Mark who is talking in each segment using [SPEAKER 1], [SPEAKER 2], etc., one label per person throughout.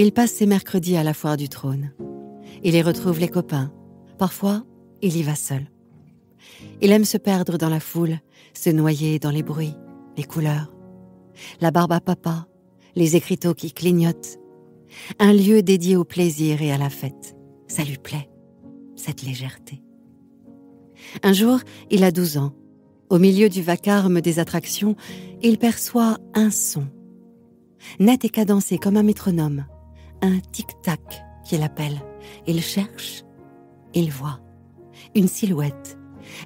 [SPEAKER 1] Il passe ses mercredis à la foire du trône. Il y retrouve les copains. Parfois, il y va seul. Il aime se perdre dans la foule, se noyer dans les bruits, les couleurs. La barbe à papa, les écriteaux qui clignotent. Un lieu dédié au plaisir et à la fête. Ça lui plaît, cette légèreté. Un jour, il a 12 ans. Au milieu du vacarme des attractions, il perçoit un son. Net et cadencé comme un métronome. Un tic-tac qui l'appelle. Il cherche, il voit. Une silhouette.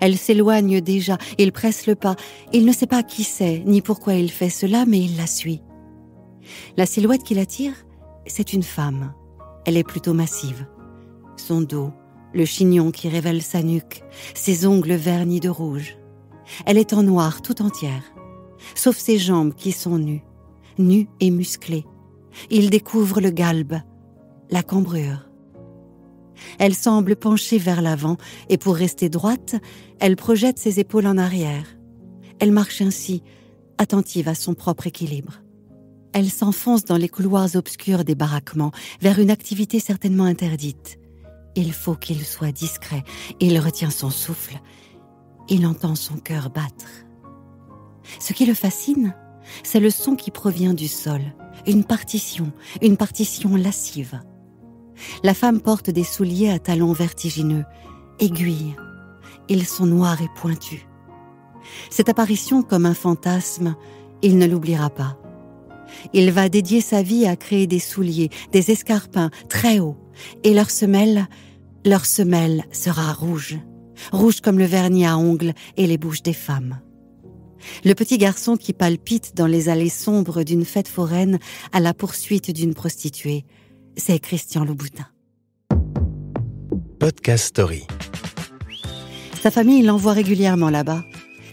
[SPEAKER 1] Elle s'éloigne déjà, il presse le pas. Il ne sait pas qui c'est, ni pourquoi il fait cela, mais il la suit. La silhouette qui l'attire, c'est une femme. Elle est plutôt massive. Son dos, le chignon qui révèle sa nuque, ses ongles vernis de rouge. Elle est en noir tout entière, sauf ses jambes qui sont nues et musclées. Il découvre le galbe, la cambrure. Elle semble pencher vers l'avant et pour rester droite, elle projette ses épaules en arrière. Elle marche ainsi, attentive à son propre équilibre. Elle s'enfonce dans les couloirs obscurs des baraquements, vers une activité certainement interdite. Il faut qu'il soit discret. Il retient son souffle. Il entend son cœur battre. Ce qui le fascine, c'est le son qui provient du sol. Une partition lascive. La femme porte des souliers à talons vertigineux, aiguilles. Ils sont noirs et pointus. Cette apparition comme un fantasme, il ne l'oubliera pas. Il va dédier sa vie à créer des souliers, des escarpins très hauts, et leur semelle sera rouge comme le vernis à ongles et les bouches des femmes. Le petit garçon qui palpite dans les allées sombres d'une fête foraine à la poursuite d'une prostituée, c'est Christian Louboutin.
[SPEAKER 2] Podcast Story.
[SPEAKER 1] Sa famille l'envoie régulièrement là-bas.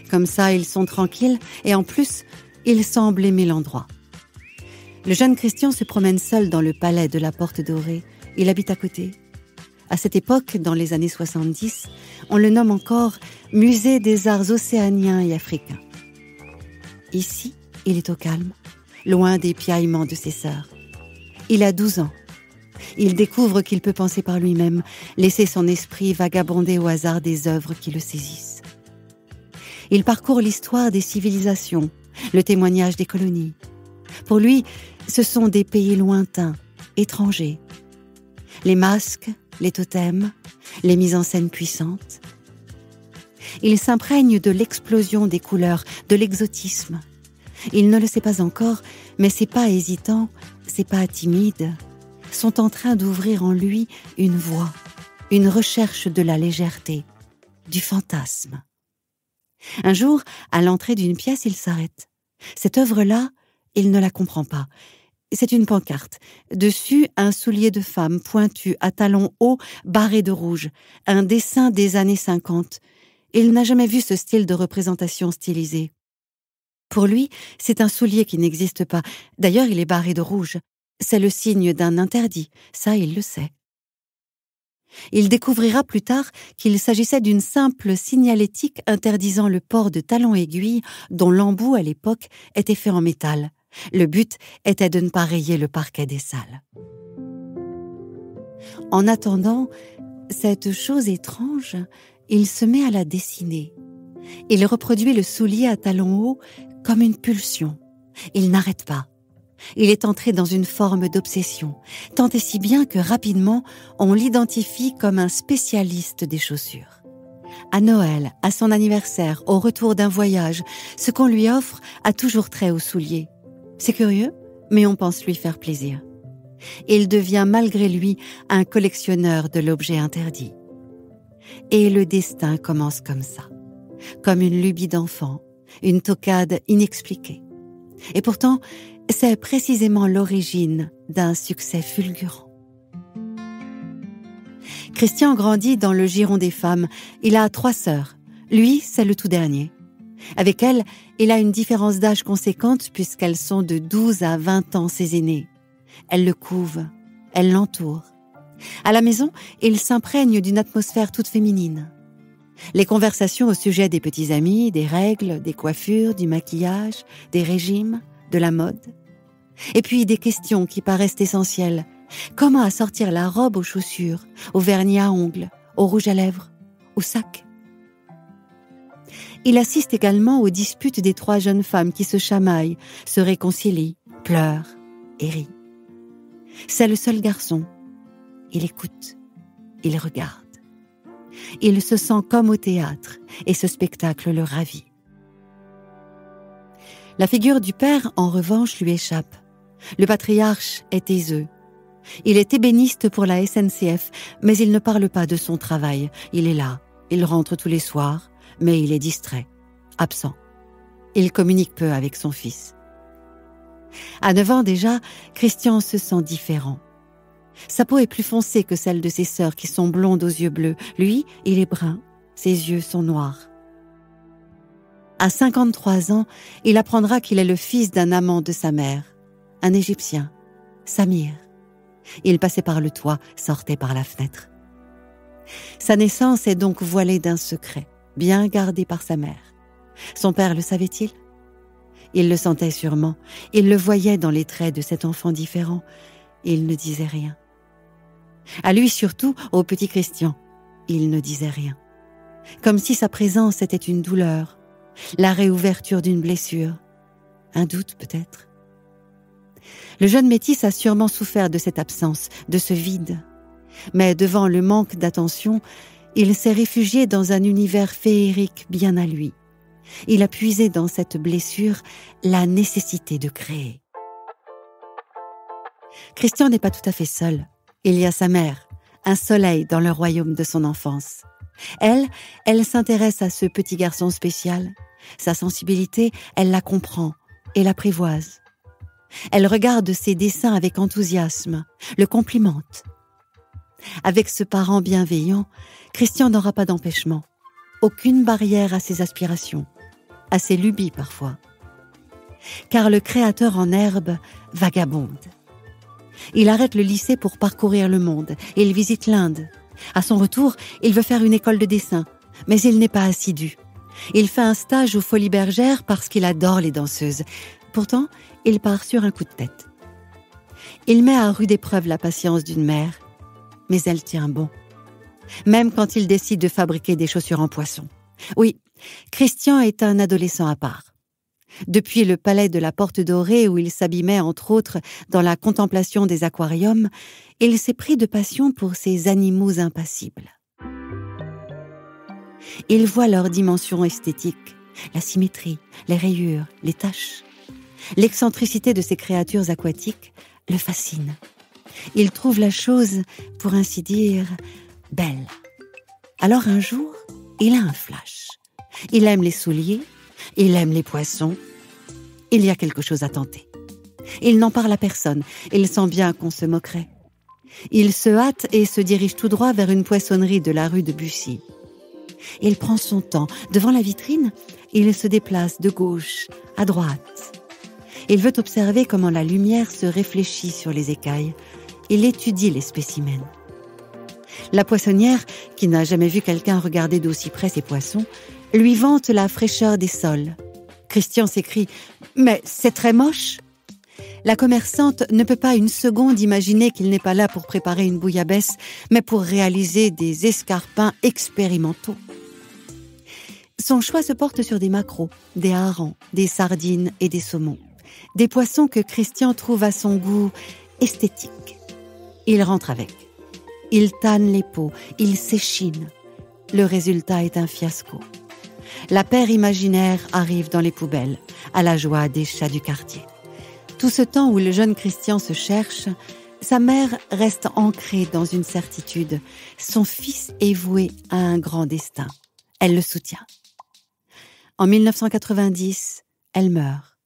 [SPEAKER 1] Comme ça, ils sont tranquilles et en plus, il semble aimer l'endroit. Le jeune Christian se promène seul dans le palais de la Porte Dorée. Il habite à côté. À cette époque, dans les années 70, on le nomme encore Musée des arts océaniens et africains. Ici, il est au calme, loin des piaillements de ses sœurs. Il a 12 ans. Il découvre qu'il peut penser par lui-même, laisser son esprit vagabonder au hasard des œuvres qui le saisissent. Il parcourt l'histoire des civilisations, le témoignage des colonies. Pour lui, ce sont des pays lointains, étrangers. Les masques, les totems, les mises en scène puissantes. Il s'imprègne de l'explosion des couleurs, de l'exotisme. Il ne le sait pas encore, mais ses pas hésitants, ses pas timides, sont en train d'ouvrir en lui une voie, une recherche de la légèreté, du fantasme. Un jour, à l'entrée d'une pièce, il s'arrête. Cette œuvre-là, il ne la comprend pas. C'est une pancarte. Dessus, un soulier de femme pointu, à talons hauts, barré de rouge. Un dessin des années 50. Il n'a jamais vu ce style de représentation stylisée. Pour lui, c'est un soulier qui n'existe pas. D'ailleurs, il est barré de rouge. C'est le signe d'un interdit. Ça, il le sait. Il découvrira plus tard qu'il s'agissait d'une simple signalétique interdisant le port de talons aiguilles dont l'embout, à l'époque, était fait en métal. Le but était de ne pas rayer le parquet des salles. En attendant, cette chose étrange, il se met à la dessiner. Il reproduit le soulier à talons hauts comme une pulsion. Il n'arrête pas. Il est entré dans une forme d'obsession, tant et si bien que rapidement, on l'identifie comme un spécialiste des chaussures. À Noël, à son anniversaire, au retour d'un voyage, ce qu'on lui offre a toujours trait aux souliers. C'est curieux, mais on pense lui faire plaisir. Il devient malgré lui un collectionneur de l'objet interdit. Et le destin commence comme ça, comme une lubie d'enfant, une toquade inexpliquée. Et pourtant, c'est précisément l'origine d'un succès fulgurant. Christian grandit dans le giron des femmes. Il a 3 sœurs. Lui, c'est le tout dernier. Avec elle, il a une différence d'âge conséquente puisqu'elles sont de 12 à 20 ans ses aînées. Elle le couve, elle l'entoure. À la maison, il s'imprègne d'une atmosphère toute féminine. Les conversations au sujet des petits amis, des règles, des coiffures, du maquillage, des régimes, de la mode. Et puis des questions qui paraissent essentielles. Comment assortir la robe aux chaussures, au vernis à ongles, au rouge à lèvres, au sac? Il assiste également aux disputes des 3 jeunes femmes qui se chamaillent, se réconcilient, pleurent et rient. C'est le seul garçon. Il écoute, il regarde. Il se sent comme au théâtre et ce spectacle le ravit. La figure du père, en revanche, lui échappe. Le patriarche est taiseux. Il est ébéniste pour la SNCF, mais il ne parle pas de son travail. Il est là, il rentre tous les soirs, mais il est distrait, absent. Il communique peu avec son fils. À 9 ans déjà, Christian se sent différent. Sa peau est plus foncée que celle de ses sœurs qui sont blondes aux yeux bleus. Lui, il est brun, ses yeux sont noirs. À 53 ans, il apprendra qu'il est le fils d'un amant de sa mère, un Égyptien, Samir. Il passait par le toit, sortait par la fenêtre. Sa naissance est donc voilée d'un secret, bien gardé par sa mère. Son père le savait-il? Il le sentait sûrement, il le voyait dans les traits de cet enfant différent. Il ne disait rien. À lui surtout, au petit Christian, il ne disait rien. Comme si sa présence était une douleur, la réouverture d'une blessure, un doute peut-être. Le jeune métis a sûrement souffert de cette absence, de ce vide. Mais devant le manque d'attention, il s'est réfugié dans un univers féerique bien à lui. Il a puisé dans cette blessure la nécessité de créer. Christian n'est pas tout à fait seul. Il y a sa mère, un soleil dans le royaume de son enfance. Elle s'intéresse à ce petit garçon spécial. Sa sensibilité, elle la comprend et l'apprivoise. Elle regarde ses dessins avec enthousiasme, le complimente. Avec ce parent bienveillant, Christian n'aura pas d'empêchement, aucune barrière à ses aspirations, à ses lubies parfois. Car le créateur en herbe vagabonde. Il arrête le lycée pour parcourir le monde et il visite l'Inde. À son retour, il veut faire une école de dessin, mais il n'est pas assidu. Il fait un stage aux Folies Bergères parce qu'il adore les danseuses. Pourtant, il part sur un coup de tête. Il met à rude épreuve la patience d'une mère, mais elle tient bon. Même quand il décide de fabriquer des chaussures en poisson. Oui, Christian est un adolescent à part. Depuis le palais de la Porte Dorée où il s'abîmait entre autres dans la contemplation des aquariums, il s'est pris de passion pour ces animaux impassibles. Il voit leur dimension esthétique, la symétrie, les rayures, les taches. L'excentricité de ces créatures aquatiques le fascine. Il trouve la chose, pour ainsi dire, belle. Alors un jour, il a un flash. Il aime les souliers, il aime les poissons. Il y a quelque chose à tenter. Il n'en parle à personne, il sent bien qu'on se moquerait. Il se hâte et se dirige tout droit vers une poissonnerie de la rue de Bussy. Il prend son temps. Devant la vitrine, il se déplace de gauche à droite. Il veut observer comment la lumière se réfléchit sur les écailles. Il étudie les spécimens. La poissonnière, qui n'a jamais vu quelqu'un regarder d'aussi près ses poissons, lui vante la fraîcheur des sols. Christian s'écrie « Mais c'est très moche !» La commerçante ne peut pas une seconde imaginer qu'il n'est pas là pour préparer une bouillabaisse, mais pour réaliser des escarpins expérimentaux. Son choix se porte sur des maquereaux, des harengs, des sardines et des saumons. Des poissons que Christian trouve à son goût esthétique. Il rentre avec. Il tanne les peaux, il s'échine. Le résultat est un fiasco. La paire imaginaire arrive dans les poubelles, à la joie des chats du quartier. Tout ce temps où le jeune Christian se cherche, sa mère reste ancrée dans une certitude. Son fils est voué à un grand destin. Elle le soutient. En 1990, elle meurt.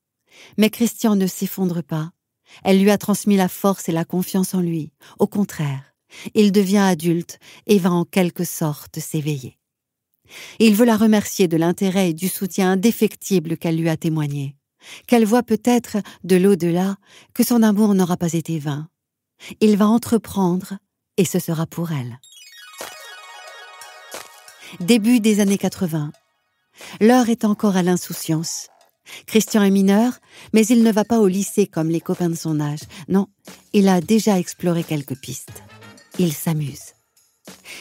[SPEAKER 1] Mais Christian ne s'effondre pas. Elle lui a transmis la force et la confiance en lui. Au contraire, il devient adulte et va en quelque sorte s'éveiller. Il veut la remercier de l'intérêt et du soutien indéfectible qu'elle lui a témoigné, qu'elle voit peut-être de l'au-delà que son amour n'aura pas été vain. Il va entreprendre et ce sera pour elle. Début des années 80. L'heure est encore à l'insouciance. Christian est mineur, mais il ne va pas au lycée comme les copains de son âge. Non, il a déjà exploré quelques pistes. Il s'amuse.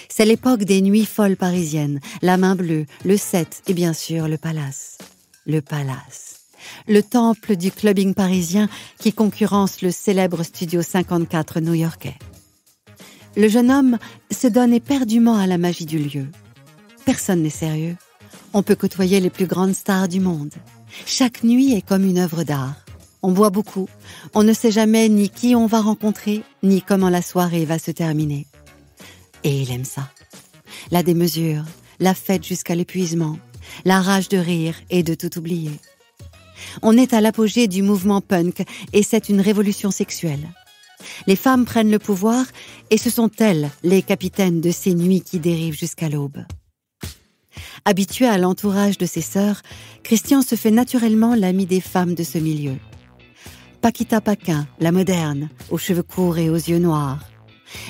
[SPEAKER 1] C'est l'époque des nuits folles parisiennes, la Main Bleue, le 7 et bien sûr le Palace. Le Palace. Le temple du clubbing parisien qui concurrence le célèbre Studio 54 new-yorkais. Le jeune homme se donne éperdument à la magie du lieu. Personne n'est sérieux. On peut côtoyer les plus grandes stars du monde. Chaque nuit est comme une œuvre d'art. On boit beaucoup. On ne sait jamais ni qui on va rencontrer, ni comment la soirée va se terminer. Et il aime ça. La démesure, la fête jusqu'à l'épuisement, la rage de rire et de tout oublier. On est à l'apogée du mouvement punk et c'est une révolution sexuelle. Les femmes prennent le pouvoir et ce sont elles les capitaines de ces nuits qui dérivent jusqu'à l'aube. Habitué à l'entourage de ses sœurs, Christian se fait naturellement l'ami des femmes de ce milieu. Paquita Paquin, la moderne, aux cheveux courts et aux yeux noirs.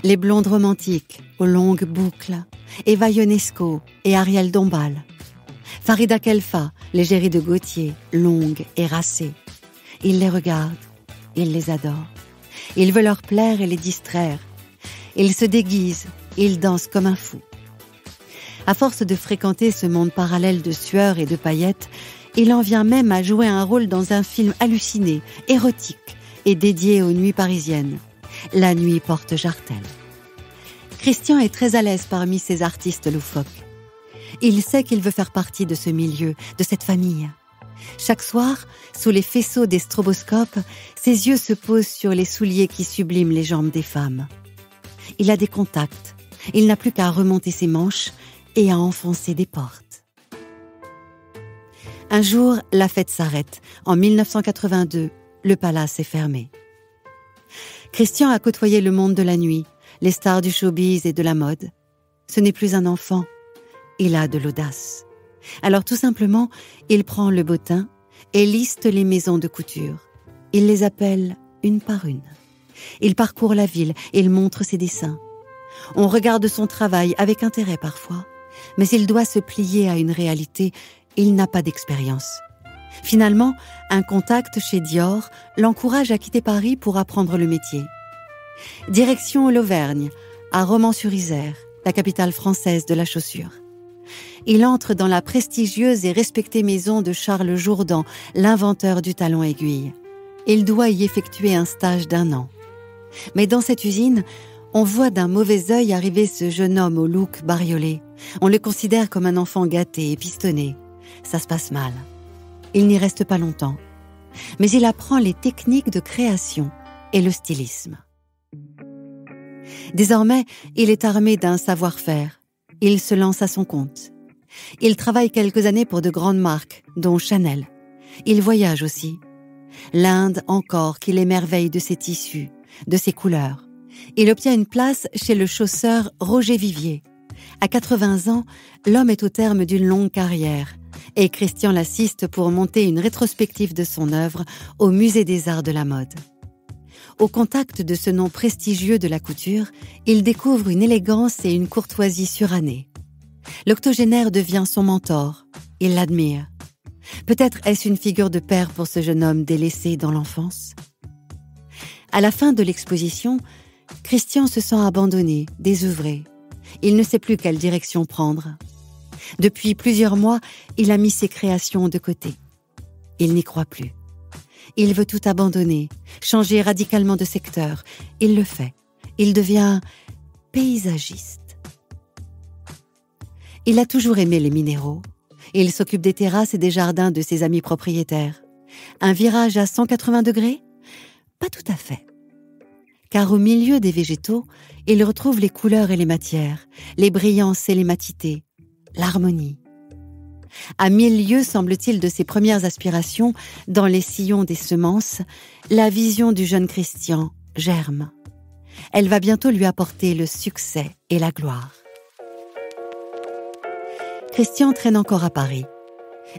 [SPEAKER 1] Les blondes romantiques, aux longues boucles. Eva Ionesco et Ariel Dombal. Farida Kelfa, l'égérie de Gautier, longue et racée. Il les regarde, il les adore. Il veut leur plaire et les distraire. Il se déguise, il danse comme un fou. À force de fréquenter ce monde parallèle de sueur et de paillettes, il en vient même à jouer un rôle dans un film halluciné, érotique et dédié aux nuits parisiennes. La nuit porte jartelle. Christian est très à l'aise parmi ces artistes loufoques. Il sait qu'il veut faire partie de ce milieu, de cette famille. Chaque soir, sous les faisceaux des stroboscopes, ses yeux se posent sur les souliers qui subliment les jambes des femmes. Il a des contacts. Il n'a plus qu'à remonter ses manches et à enfoncer des portes. Un jour, la fête s'arrête. En 1982, le Palace est fermé. Christian a côtoyé le monde de la nuit, les stars du showbiz et de la mode. Ce n'est plus un enfant. Il a de l'audace. Alors tout simplement, il prend le bottin et liste les maisons de couture. Il les appelle une par une. Il parcourt la ville, il montre ses dessins. On regarde son travail avec intérêt parfois, mais il doit se plier à une réalité, il n'a pas d'expérience. Finalement, un contact chez Dior l'encourage à quitter Paris pour apprendre le métier. Direction l'Auvergne, à Romans-sur-Isère, la capitale française de la chaussure. Il entre dans la prestigieuse et respectée maison de Charles Jourdan, l'inventeur du talon aiguille. Il doit y effectuer un stage d'1 an. Mais dans cette usine, on voit d'un mauvais œil arriver ce jeune homme au look bariolé. On le considère comme un enfant gâté et pistonné. Ça se passe mal. Il n'y reste pas longtemps. Mais il apprend les techniques de création et le stylisme. Désormais, il est armé d'un savoir-faire. Il se lance à son compte. Il travaille quelques années pour de grandes marques, dont Chanel. Il voyage aussi. L'Inde encore qu'il émerveille de ses tissus, de ses couleurs. Il obtient une place chez le chausseur Roger Vivier. À 80 ans, l'homme est au terme d'une longue carrière et Christian l'assiste pour monter une rétrospective de son œuvre au Musée des Arts de la Mode. Au contact de ce nom prestigieux de la couture, il découvre une élégance et une courtoisie surannée. L'octogénaire devient son mentor. Il l'admire. Peut-être est-ce une figure de père pour ce jeune homme délaissé dans l'enfance. À la fin de l'exposition, Christian se sent abandonné, désœuvré. Il ne sait plus quelle direction prendre. Depuis plusieurs mois, il a mis ses créations de côté. Il n'y croit plus. Il veut tout abandonner, changer radicalement de secteur. Il le fait. Il devient paysagiste. Il a toujours aimé les minéraux. Il s'occupe des terrasses et des jardins de ses amis propriétaires. Un virage à 180 degrés ? Pas tout à fait. Car au milieu des végétaux, il retrouve les couleurs et les matières, les brillances et les matités, l'harmonie. À 1000 lieues, semble-t-il, de ses premières aspirations, dans les sillons des semences, la vision du jeune Christian germe. Elle va bientôt lui apporter le succès et la gloire. Christian traîne encore à Paris.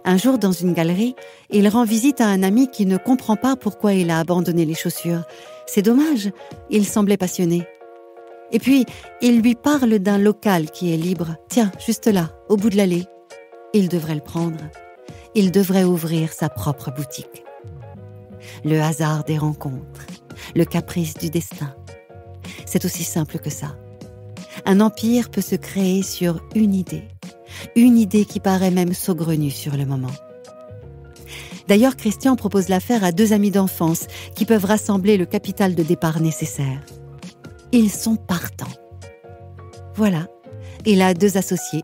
[SPEAKER 1] Un jour, dans une galerie, il rend visite à un ami qui ne comprend pas pourquoi il a abandonné les chaussures. C'est dommage, il semblait passionné. Et puis, il lui parle d'un local qui est libre. Tiens, juste là, au bout de l'allée. Il devrait le prendre. il devrait ouvrir sa propre boutique. Le hasard des rencontres, le caprice du destin. C'est aussi simple que ça. Un empire peut se créer sur une idée qui paraît même saugrenue sur le moment. D'ailleurs, Christian propose l'affaire à 2 amis d'enfance qui peuvent rassembler le capital de départ nécessaire. Ils sont partants. Voilà, il a 2 associés.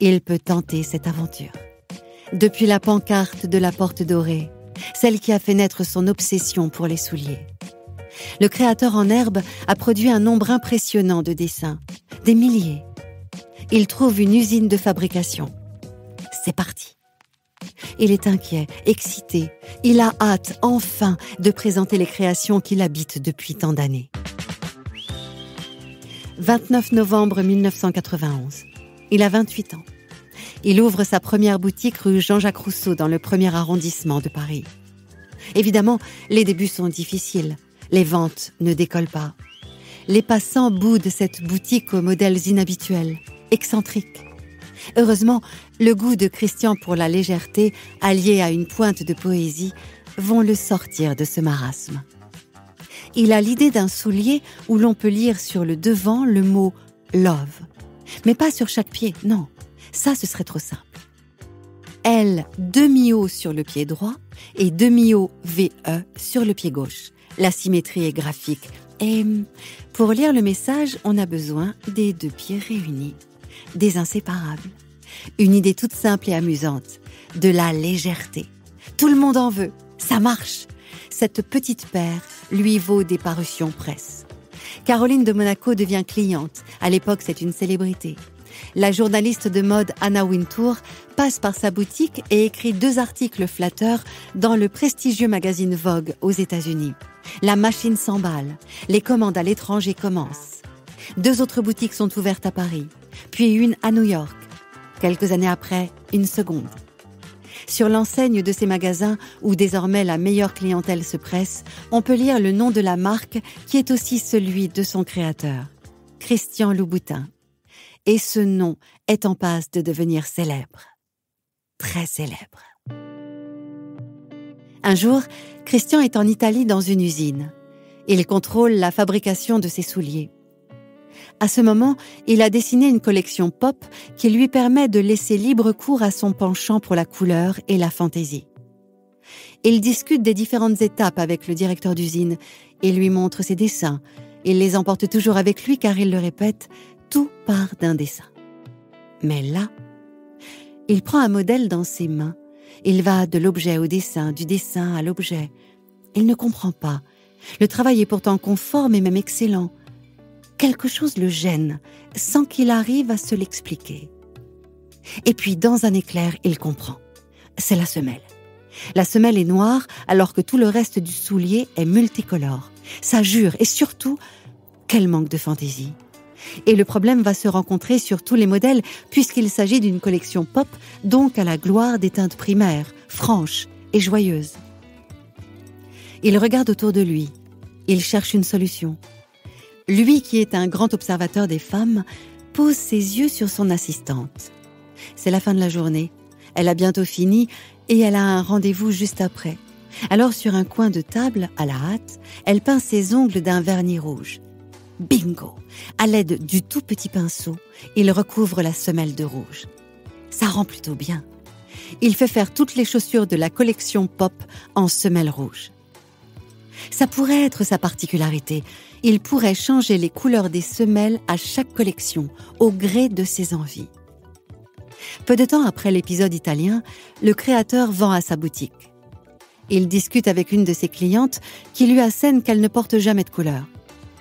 [SPEAKER 1] Il peut tenter cette aventure. Depuis la pancarte de la Porte Dorée, celle qui a fait naître son obsession pour les souliers. Le créateur en herbe a produit un nombre impressionnant de dessins, des milliers. Il trouve une usine de fabrication. C'est parti. Il est inquiet, excité. Il a hâte, enfin, de présenter les créations qu'il habite depuis tant d'années. 29 novembre 1991. Il a 28 ans. Il ouvre sa première boutique rue Jean-Jacques Rousseau dans le 1er arrondissement de Paris. Évidemment, les débuts sont difficiles. Les ventes ne décollent pas. Les passants boudent cette boutique aux modèles inhabituels, excentriques. Heureusement, le goût de Christian pour la légèreté, allié à une pointe de poésie, vont le sortir de ce marasme. Il a l'idée d'un soulier où l'on peut lire sur le devant le mot « love ». Mais pas sur chaque pied, non. Ça, ce serait trop simple. L, demi-haut sur le pied droit et demi-haut VE sur le pied gauche. La symétrie est graphique. Et pour lire le message, on a besoin des 2 pieds réunis, des inséparables. Une idée toute simple et amusante, de la légèreté. Tout le monde en veut, ça marche. Cette petite paire lui vaut des parutions presse. Caroline de Monaco devient cliente. À l'époque, c'est une célébrité. La journaliste de mode Anna Wintour passe par sa boutique et écrit 2 articles flatteurs dans le prestigieux magazine Vogue aux États-Unis. La machine s'emballe, les commandes à l'étranger commencent. 2 autres boutiques sont ouvertes à Paris, puis une à New York. Quelques années après, une seconde. Sur l'enseigne de ces magasins, où désormais la meilleure clientèle se presse, on peut lire le nom de la marque qui est aussi celui de son créateur, Christian Louboutin. Et ce nom est en passe de devenir célèbre. Très célèbre. Un jour, Christian est en Italie dans une usine. Il contrôle la fabrication de ses souliers. À ce moment, il a dessiné une collection pop qui lui permet de laisser libre cours à son penchant pour la couleur et la fantaisie. Il discute des différentes étapes avec le directeur d'usine et lui montre ses dessins. Il les emporte toujours avec lui car il le répète, tout part d'un dessin. Mais là, il prend un modèle dans ses mains. Il va de l'objet au dessin, du dessin à l'objet. Il ne comprend pas. Le travail est pourtant conforme et même excellent. Quelque chose le gêne, sans qu'il arrive à se l'expliquer. Et puis, dans un éclair, il comprend. C'est la semelle. La semelle est noire, alors que tout le reste du soulier est multicolore. Ça jure, et surtout, quel manque de fantaisie. Et le problème va se rencontrer sur tous les modèles, puisqu'il s'agit d'une collection pop, donc à la gloire des teintes primaires, franches et joyeuses. Il regarde autour de lui. Il cherche une solution. Lui, qui est un grand observateur des femmes, pose ses yeux sur son assistante. C'est la fin de la journée. Elle a bientôt fini et elle a un rendez-vous juste après. Alors, sur un coin de table, à la hâte, elle peint ses ongles d'un vernis rouge. Bingo! À l'aide du tout petit pinceau, il recouvre la semelle de rouge. Ça rend plutôt bien. Il fait faire toutes les chaussures de la collection pop en semelle rouge. Ça pourrait être sa particularité. Il pourrait changer les couleurs des semelles à chaque collection, au gré de ses envies. Peu de temps après l'épisode italien, le créateur vend à sa boutique. Il discute avec une de ses clientes qui lui assène qu'elle ne porte jamais de couleur.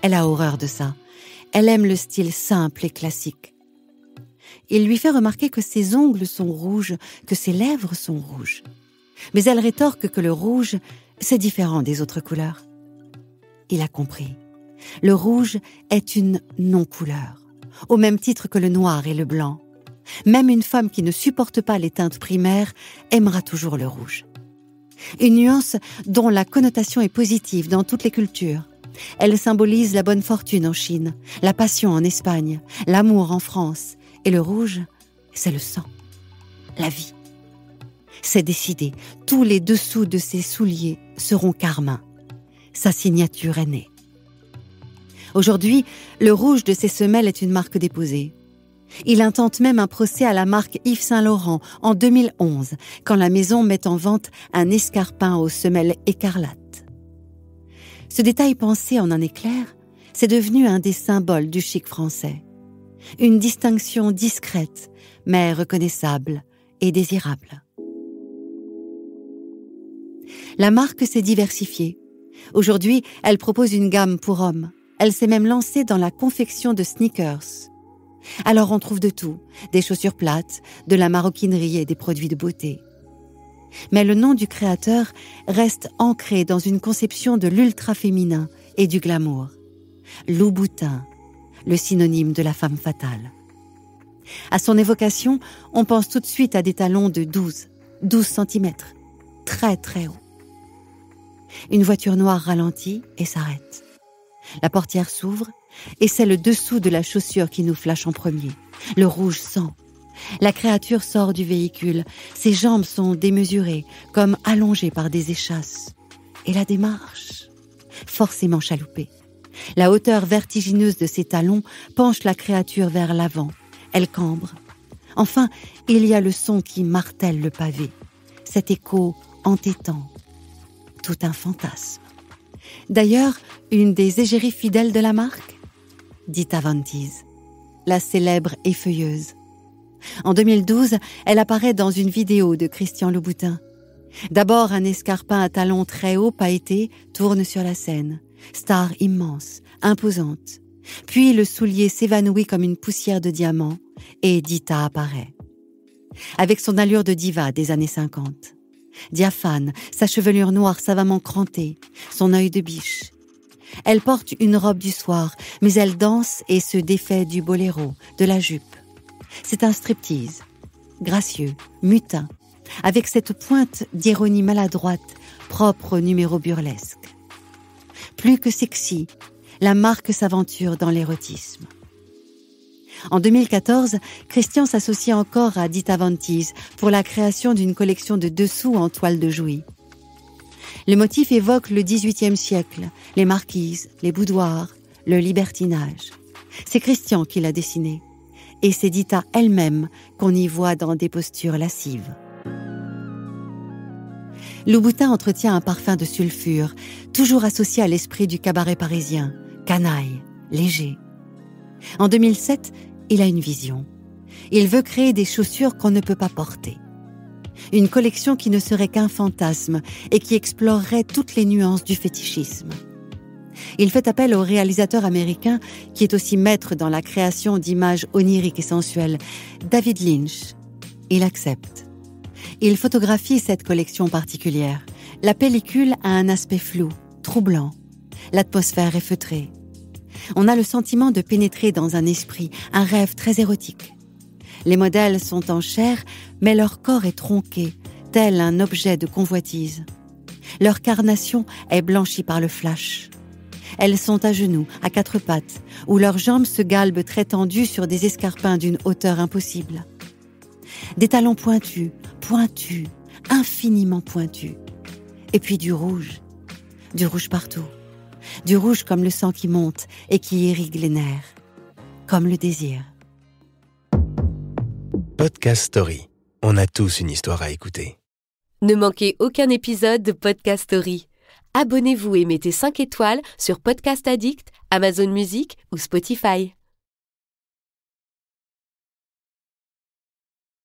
[SPEAKER 1] Elle a horreur de ça. Elle aime le style simple et classique. Il lui fait remarquer que ses ongles sont rouges, que ses lèvres sont rouges. Mais elle rétorque que le rouge, c'est différent des autres couleurs. Il a compris. Le rouge est une non-couleur, au même titre que le noir et le blanc. Même une femme qui ne supporte pas les teintes primaires aimera toujours le rouge. Une nuance dont la connotation est positive dans toutes les cultures. Elle symbolise la bonne fortune en Chine, la passion en Espagne, l'amour en France. Et le rouge, c'est le sang, la vie. C'est décidé, tous les dessous de ses souliers seront carmin. Sa signature est née. Aujourd'hui, le rouge de ses semelles est une marque déposée. Il intente même un procès à la marque Yves Saint Laurent en 2011, quand la maison met en vente un escarpin aux semelles écarlates. Ce détail pensé en un éclair, c'est devenu un des symboles du chic français. Une distinction discrète, mais reconnaissable et désirable. La marque s'est diversifiée. Aujourd'hui, elle propose une gamme pour hommes. Elle s'est même lancée dans la confection de sneakers. Alors on trouve de tout, des chaussures plates, de la maroquinerie et des produits de beauté. Mais le nom du créateur reste ancré dans une conception de l'ultra-féminin et du glamour. Louboutin, le synonyme de la femme fatale. À son évocation, on pense tout de suite à des talons de 12 cm, très très haut. Une voiture noire ralentit et s'arrête. La portière s'ouvre et c'est le dessous de la chaussure qui nous flash en premier. Le rouge sang. La créature sort du véhicule. Ses jambes sont démesurées, comme allongées par des échasses. Et la démarche, forcément chaloupée. La hauteur vertigineuse de ses talons penche la créature vers l'avant. Elle cambre. Enfin, il y a le son qui martèle le pavé. Cet écho entêtant. Tout un fantasme. D'ailleurs, une des égéries fidèles de la marque, Dita Von Teese, la célèbre effeuilleuse. En 2012, elle apparaît dans une vidéo de Christian Louboutin. D'abord, un escarpin à talons très hauts pailletés tourne sur la scène. Star immense, imposante. Puis le soulier s'évanouit comme une poussière de diamants et Dita apparaît. Avec son allure de diva des années 50. Diaphane, sa chevelure noire savamment crantée, son œil de biche. Elle porte une robe du soir, mais elle danse et se défait du boléro, de la jupe. C'est un striptease, gracieux, mutin, avec cette pointe d'ironie maladroite, propre au numéro burlesque. Plus que sexy, la marque s'aventure dans l'érotisme. En 2014, Christian s'associe encore à Dita Von Teese pour la création d'une collection de dessous en toile de Jouy. Le motif évoque le XVIIIe siècle, les marquises, les boudoirs, le libertinage. C'est Christian qui l'a dessiné. Et c'est Dita elle-même qu'on y voit dans des postures lascives. Louboutin entretient un parfum de sulfure, toujours associé à l'esprit du cabaret parisien, canaille, léger. En 2007, il a une vision. Il veut créer des chaussures qu'on ne peut pas porter. Une collection qui ne serait qu'un fantasme et qui explorerait toutes les nuances du fétichisme. Il fait appel au réalisateur américain qui est aussi maître dans la création d'images oniriques et sensuelles, David Lynch. Il accepte. Il photographie cette collection particulière. La pellicule a un aspect flou, troublant. L'atmosphère est feutrée. On a le sentiment de pénétrer dans un esprit, un rêve très érotique. Les modèles sont en chair, mais leur corps est tronqué, tel un objet de convoitise. Leur carnation est blanchie par le flash. Elles sont à genoux, à quatre pattes, où leurs jambes se galbent très tendues sur des escarpins d'une hauteur impossible. Des talons pointus, infiniment pointus. Et puis du rouge partout. Du rouge comme le sang qui monte et qui irrigue les nerfs. Comme le désir.
[SPEAKER 2] Podcast Story. On a tous une histoire à écouter.
[SPEAKER 3] Ne manquez aucun épisode de Podcast Story. Abonnez-vous et mettez 5 étoiles sur Podcast Addict, Amazon Music ou Spotify.